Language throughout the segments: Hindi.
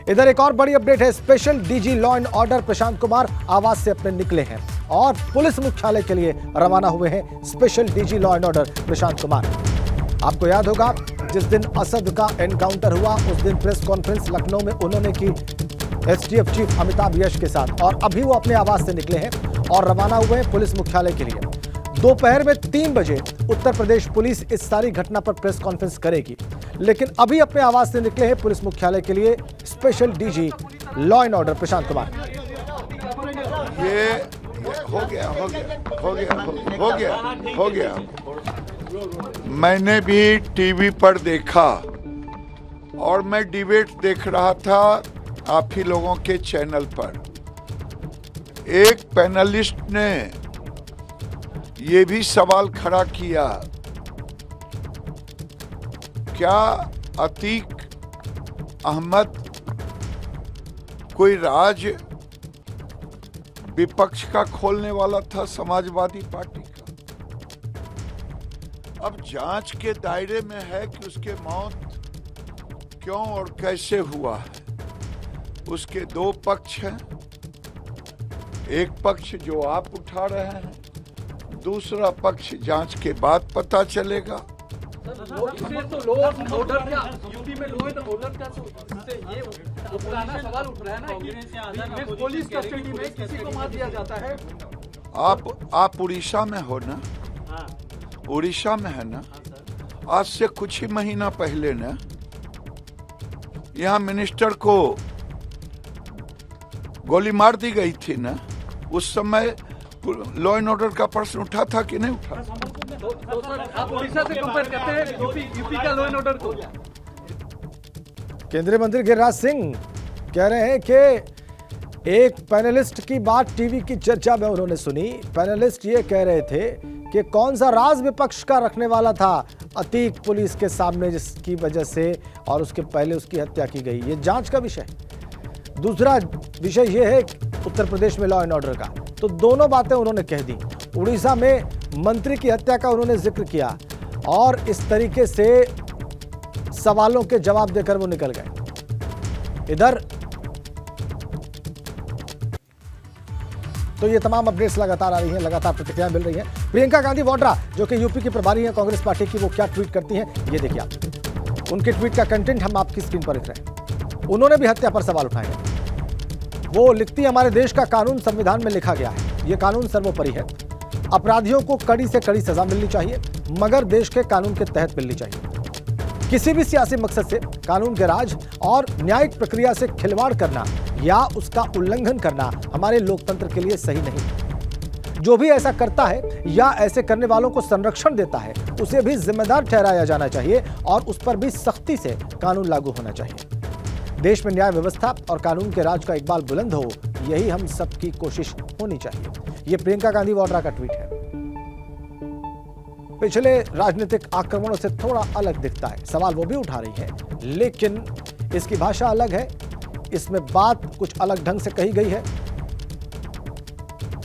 इधर एक और बड़ी अपडेट है। Special DG law and order Prashant Kumar आवास से अपने निकले हैं और पुलिस मुख्यालय के लिए रवाना हुए हैं। Special DG law and order Prashant Kumar, आपको याद होगा जिस दिन असद का एनकाउंटर हुआ उस दिन प्रेस कॉन्फ्रेंस लखनऊ में उन्होंने की एसटीएफ चीफ अमिताभ यश के साथ, और अभी वो अपने आवास से निकले हैं और रवाना हुए हैं पुलिस मुख्यालय के लिए। दोपहर में 3 बजे उत्तर प्रदेश पुलिस इस सारी घटना पर प्रेस कॉन्फ्रेंस करेगी, लेकिन अभी अपने आवास से निकले हैं पुलिस मुख्यालय के लिए special DG law and order Prashant Kumar. ये हो गया। मैंने भी टीवी पर देखा और मैं डिबेट देख रहा था आप ही लोगों के चैनल पर। एक पैनलिस्ट ने ये भी सवाल खड़ा किया, क्या अतीक अहमद कोई राज विपक्ष का खोलने वाला था, समाजवादी पार्टी का? अब जांच के दायरे में है कि उसके मौत क्यों और कैसे हुआ है। उसके 2 पक्ष हैं, एक पक्ष जो आप उठा रहे हैं, दूसरा पक्ष जांच के बाद पता चलेगा। तो लॉ एंड ऑर्डर क्या यूपी में लॉ एंड ऑर्डर क्या ये पुराना सवाल उठ रहा है ना कि पुलिस कस्टडी में किसी को मार दिया जाता है। आप उड़ीसा में हो ना? उड़ीसा में है ना? आज से कुछ ही महीना पहले ना यहाँ मिनिस्टर को गोली मार दी गई थी ना। उस समय लॉ एंड ऑर्डर का प्रश्न उठा था कि नहीं उठा? आप उड़ीसा से कंपेयर करते हैं यूपी का लॉ एंड ऑर्डर को। केंद्रीय मंत्री गिरिराज सिंह कह रहे हैं कि एक पैनलिस्ट की बात टीवी की चर्चा में उन्होंने सुनी। पैनलिस्ट ये कह रहे थे कि कौन सा राज विपक्ष का रखने वाला था अतीक पुलिस के सामने, जिसकी वजह से और उसके पहले उसकी हत्या की गई। ये जांच का विषय। दूसरा विषय यह है उत्तर प्रदेश में लॉ एंड ऑर्डर का, तो दोनों बातें उन्होंने कह दी। उड़ीसा में मंत्री की हत्या का उन्होंने जिक्र किया और इस तरीके से सवालों के जवाब देकर वो निकल गए। इधर तो ये तमाम अपडेट्स लगातार आ रही हैं, लगातार प्रतिक्रियाएं मिल रही हैं। प्रियंका गांधी वाड्रा जो कि यूपी की प्रभारी हैं कांग्रेस पार्टी की, वो क्या ट्वीट करती हैं ये देखिए आप। उनके ट्वीट का कंटेंट हम आपकी स्क्रीन पर दिख रहे हैं। उन्होंने भी हत्या पर सवाल उठाए हैं। वो लिखती है, हमारे देश का कानून संविधान में लिखा गया है, ये कानून सर्वोपरि है। अपराधियों को कड़ी से कड़ी सजा मिलनी चाहिए, मगर देश के कानून के तहत मिलनी चाहिए। किसी भी सियासी मकसद से कानून के राज और न्यायिक प्रक्रिया से खिलवाड़ करना या उसका उल्लंघन करना हमारे लोकतंत्र के लिए सही नहीं। जो भी ऐसा करता है या ऐसे करने वालों को संरक्षण देता है, उसे भी जिम्मेदार ठहराया जाना चाहिए और उस पर भी सख्ती से कानून लागू होना चाहिए। देश में न्याय व्यवस्था और कानून के राज का इकबाल बुलंद हो, यही हम सबकी कोशिश होनी चाहिए। ये प्रियंका गांधी वाड्रा का ट्वीट है। पिछले राजनीतिक आक्रमणों से थोड़ा अलग दिखता है, सवाल वो भी उठा रही है, लेकिन इसकी भाषा अलग है, इसमें बात कुछ अलग ढंग से कही गई है।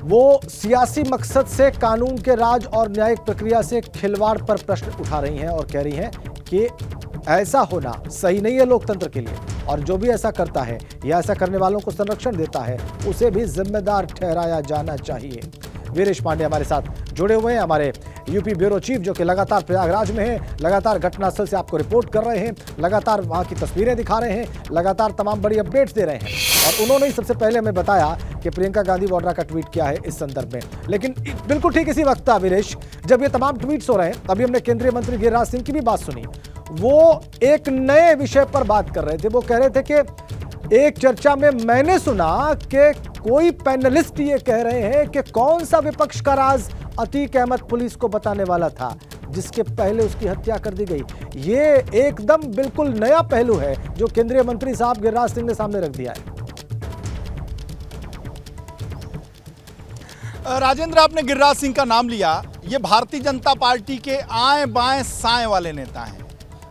वो सियासी मकसद से कानून के राज और न्यायिक प्रक्रिया से खिलवाड़ पर प्रश्न उठा रही हैं और कह रही हैं कि ऐसा होना सही नहीं है लोकतंत्र के लिए, और जो भी ऐसा करता है या ऐसा करने वालों को संरक्षण देता है, उसे भी जिम्मेदार ठहराया जाना चाहिए। वीरेश पांडे हमारे साथ जुड़े हुए हैं, हमारे यूपी ब्यूरो चीफ, जो कि लगातार प्रयागराज में हैं, लगातार घटनास्थल से आपको रिपोर्ट कर रहे हैं, लगातार वहां की तस्वीरें दिखा रहे हैं, लगातार तमाम बड़ी अपडेट्स दे रहे हैं। और उन्होंने ही सबसे पहले हमें बताया कि प्रियंका गांधी वाड्रा का ट्वीट क्या है इस संदर्भ में। लेकिन बिल्कुल ठीक इसी वक्त था वीरेश, जब ये तमाम ट्वीट्स हो रहे हैं, अभी हमने केंद्रीय मंत्री गिरिराज सिंह की भी बात सुनी। वो एक नए विषय पर बात कर रहे थे। वो कह रहे थे कि एक चर्चा में मैंने सुना कि कोई पैनलिस्ट ये कह रहे हैं कि कौन सा विपक्ष का राज अतीक अहमद पुलिस को बताने वाला था, जिसके पहले उसकी हत्या कर दी गई। ये एकदम बिल्कुल नया पहलू है जो केंद्रीय मंत्री साहब गिरिराज सिंह ने सामने रख दिया है। राजेंद्र, आपने गिरिराज सिंह का नाम लिया। ये भारतीय जनता पार्टी के आए बाएं साएं वाले नेता हैं।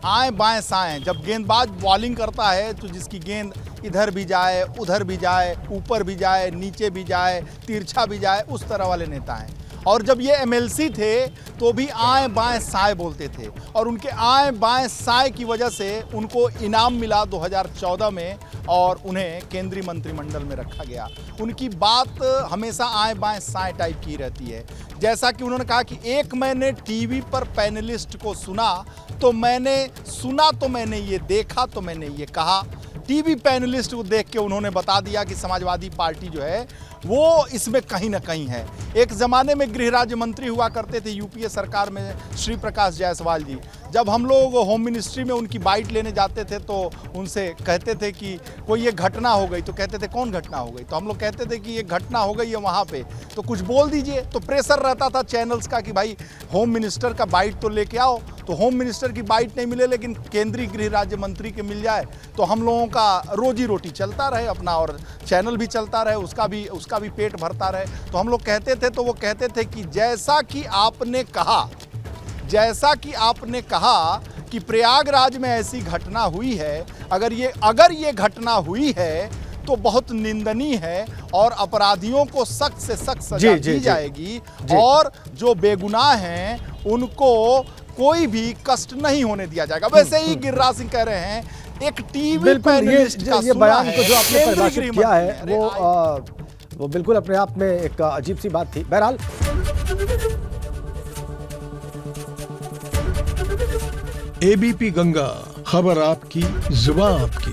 आए बाएं साएं, जब गेंदबाज बॉलिंग करता है तो जिसकी गेंद इधर भी जाए, उधर भी जाए, ऊपर भी जाए, नीचे भी जाए, तिरछा भी जाए, उस तरह वाले नेता हैं। और जब ये एमएलसी थे तो भी आए बाएं साए बोलते थे, और उनके आए बाएं साए की वजह से उनको इनाम मिला 2014 में और उन्हें केंद्रीय मंत्रिमंडल में रखा गया। उनकी बात हमेशा आए बाएं साए टाइप की रहती है। जैसा कि उन्होंने कहा कि एक मैंने टीवी पर पैनलिस्ट को सुना तो मैंने ये देखा तो मैंने ये कहा। टीवी पैनलिस्ट को देख के उन्होंने बता दिया कि समाजवादी पार्टी जो है वो इसमें कहीं ना कहीं है। एक ज़माने में गृह राज्य मंत्री हुआ करते थे यूपीए सरकार में श्री प्रकाश जायसवाल जी। जब हम लोग होम मिनिस्ट्री में उनकी बाइट लेने जाते थे तो उनसे कहते थे कि कोई ये घटना हो गई, तो कहते थे कौन घटना हो गई, तो हम लोग कहते थे कि ये घटना हो गई है वहाँ पे, तो कुछ बोल दीजिए। तो प्रेशर रहता था चैनल्स का कि भाई होम मिनिस्टर का बाइट तो लेके आओ। तो होम मिनिस्टर की बाइट नहीं मिले लेकिन केंद्रीय गृह राज्य मंत्री के मिल जाए तो हम लोगों का रोजी रोटी चलता रहे अपना, और चैनल भी चलता रहे, उसका भी पेट भरता रहे। तो हम लोग कहते थे, तो वो कहते थे कि जैसा कि आपने कहा कि प्रयागराज में ऐसी घटना हुई है, अगर ये घटना हुई है तो बहुत निंदनीय है और अपराधियों को सख्त से सख्त सजा दी जाएगी और जो बेगुनाह हैं उनको कोई भी कष्ट नहीं होने दिया जाएगा। वैसे ही गिरिराज सिंह कह रहे हैं, एक टीवी पैनलिस्ट का ये बयान को जो आपने केंद्रीय परिभाषित गृह किया है मंत्री वो बिल्कुल अपने आप में एक अजीब सी बात थी। बहरहाल एबीपी गंगा, खबर आपकी, जुबान आपकी।